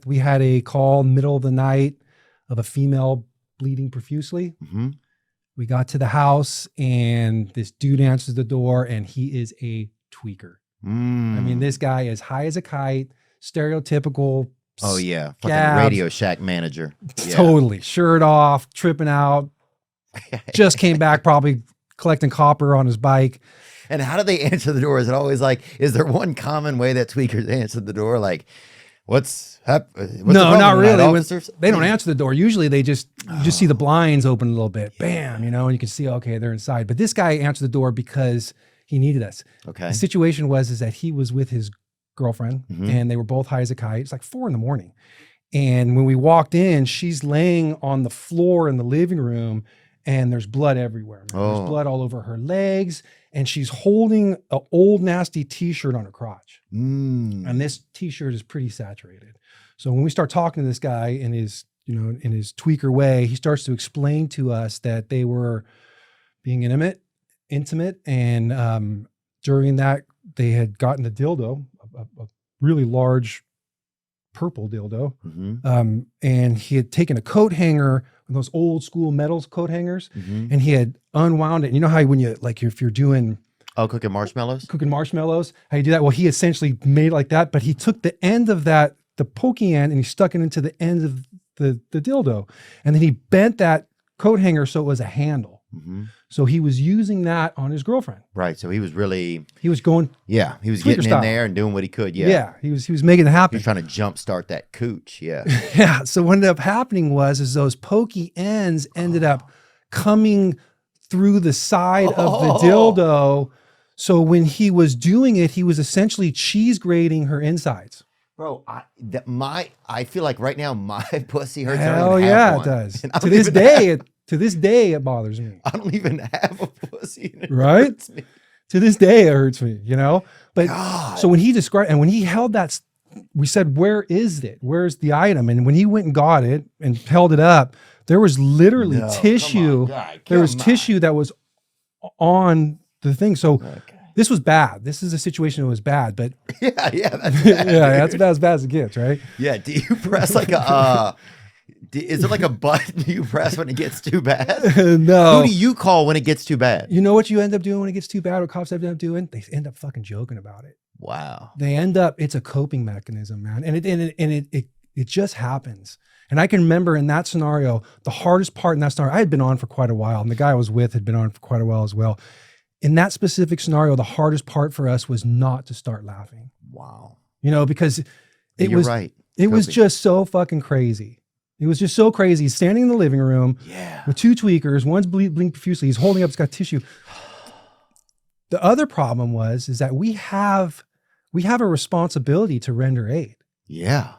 We had a call middle of the night of a female bleeding profusely. Mm-hmm. We got to the house and this dude answers the door and he is a tweaker. I mean, this guy is high as a kite, stereotypical. Oh yeah, fucking scabs. Radio Shack manager. Yeah. Totally. Shirt off, tripping out. Just came back probably collecting copper on his bike. And how do they answer the door? Is it always like, is there one common way that tweakers answer the door? Like, what's the no, not really. officers? They don't answer the door. Usually they just, you just see the blinds open a little bit. Bam, you know, and you can see, okay, they're inside. But this guy answered the door because he needed us. Okay. The situation was that he was with his girlfriend and they were both high as a kite. It's like 4 a.m. And when we walked in, she's laying on the floor in the living room and there's blood everywhere. There's blood all over her legs. And she's holding an old nasty t-shirt on her crotch. And this t-shirt is pretty saturated. So when we start talking to this guy in his, you know, in his tweaker way, he starts to explain to us that they were being intimate. And during that, they had gotten a dildo, a really large purple dildo. And he had taken a coat hanger, those old school metal coat hangers, and he had unwound it. You know how when you, like, if you're doing cooking marshmallows, how you do that? Well, he essentially made it like that, but he took the end of that, the pokey end, and he stuck it into the end of the dildo. And then he bent that coat hanger so it was a handle. So he was using that on his girlfriend. Right. So he was going. Yeah. He was tweaker getting style. in there and doing what he could. Yeah. Yeah. He was making it happen. He was trying to jumpstart that cooch. Yeah. Yeah. So what ended up happening is those pokey ends ended up coming through the side of the dildo. So when he was doing it, he was essentially cheese grating her insides. Bro, I feel like right now my pussy hurts. Hell yeah, it does. To this day, it bothers me. I don't even have a pussy. Right? To this day, it hurts me, you know? But so when he described, and when he held that, we said, where is it? Where's the item? And when he went and got it and held it up, there was literally tissue. There was tissue that was on the thing. So this was bad. This is a situation that was bad, but that's bad, that's about as bad as it gets, right? Yeah. Do you press like a, is it like a button you press when it gets too bad? No. Who do you call when it gets too bad? You know what you end up doing when it gets too bad? What cops end up doing? They end up fucking joking about it. Wow. They end up, it's a coping mechanism, man. And it just happens. And I can remember in that scenario, the hardest part in that scenario, I had been on for quite a while, and the guy I was with had been on for quite a while as well. In that specific scenario, the hardest part for us was not to start laughing. Wow. You know, because it was Coping. just so fucking crazy. It was just so crazy. He's standing in the living room with 2 tweakers. One's bleeding profusely. He's holding up. It's got tissue. The other problem is that we have a responsibility to render aid. Yeah.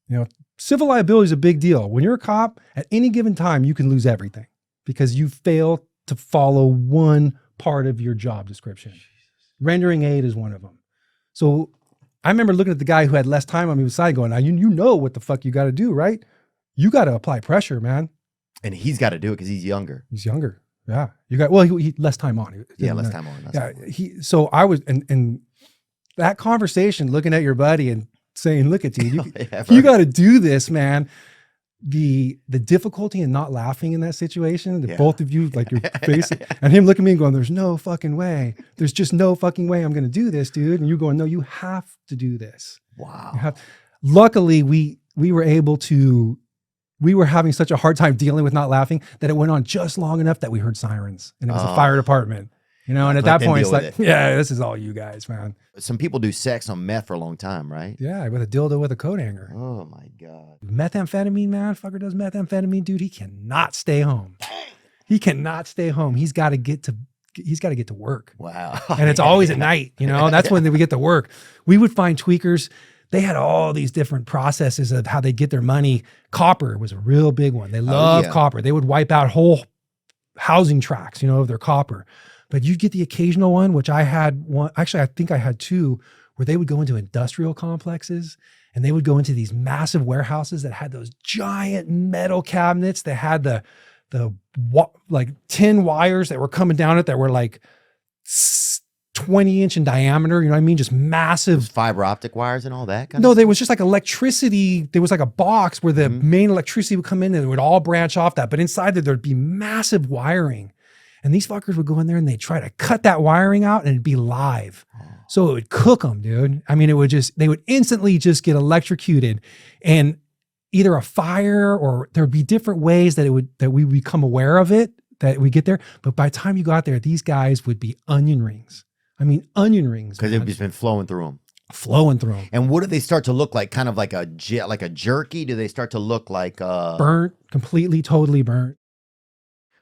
You know, civil liability is a big deal. When you're a cop, at any given time, you can lose everything because you fail to follow one part of your job description. Rendering aid is one of them. So I remember looking at the guy who had less time on me beside going, now you know what the fuck you got to do, right? You got to apply pressure, man. And he's got to do it because he's younger. He's younger. Yeah. He less time on. Less time on. So I was, and that conversation, looking at your buddy and saying, look at you, you got to do this, man. The difficulty in not laughing in that situation, that both of you, like your face, and him looking at me and going, there's no fucking way. There's just no fucking way I'm going to do this, dude. And you going, no, you have to do this. Wow. Luckily, we were having such a hard time dealing with not laughing that it went on just long enough that we heard sirens and it was a fire department, you know? And at that point it's like, this is all you guys, man. Some people do sex on meth for a long time, right? Yeah. With a dildo with a coat hanger. Oh my God. Methamphetamine, man. Fucker does methamphetamine, dude. He cannot stay home. He cannot stay home. He's got to get to work. Wow. And it's always at night, you know, that's when we get to work. We would find tweakers. They had all these different processes of how they get their money. Copper was a real big one. They loved copper. They would wipe out whole housing tracts, you know, of their copper. But you'd get the occasional one, which I had one. Actually, I think I had 2, where they would go into industrial complexes and they would go into these massive warehouses that had those giant metal cabinets that had the like tin wires that were coming down it that were like 20-inch in diameter. You know what I mean? Just massive. Fiber optic wires and all that kind No, of there was just like electricity. There was like a box where the main electricity would come in and it would all branch off that. But inside there'd be massive wiring. And these fuckers would go in there and they'd try to cut that wiring out and it'd be live. So it would cook them, dude. I mean, they would instantly just get electrocuted, and either a fire or there'd be different ways that we would become aware of it, that we get there. But by the time you got there, these guys would be onion rings. I mean, onion rings. because it's been flowing through them. Flowing through them. And what do they start to look like? Kind of like a jerky? Do they start to look like Burnt, completely, totally burnt.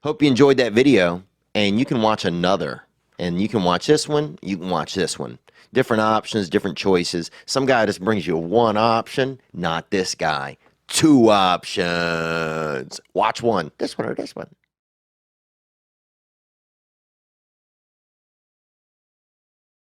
Hope you enjoyed that video, and you can watch another. And you can watch this one, you can watch this one. Different options, different choices. Some guy just brings you one option, not this guy. 2 options. Watch one, this one or this one.